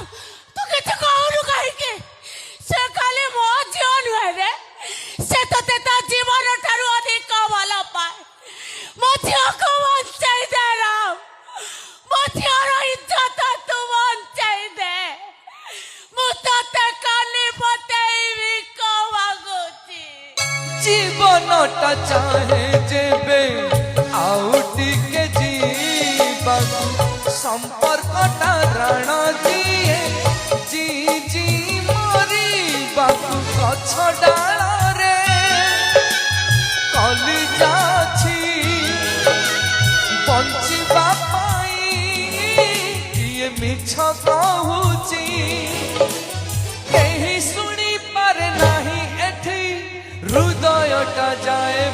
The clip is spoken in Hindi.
तू किसी कहूनु कहीं से खाली मो झील नुहे रे से ते जीवन ठारू अधिक भल पाए मो झील को बचाई दे राम मो झील इज्जत तू बचाई दे मुझे कानी पतेबी को मागुची जीवनटा चाहे जेबे आउटी के जीवा संपर्कटा रण दिए जी जी मरी बाकू गछ डाल रे कली जाछि बंचिबा पाई किए मिछ कहूची केही सुनी पारे नाही एठी हृदयटा जाए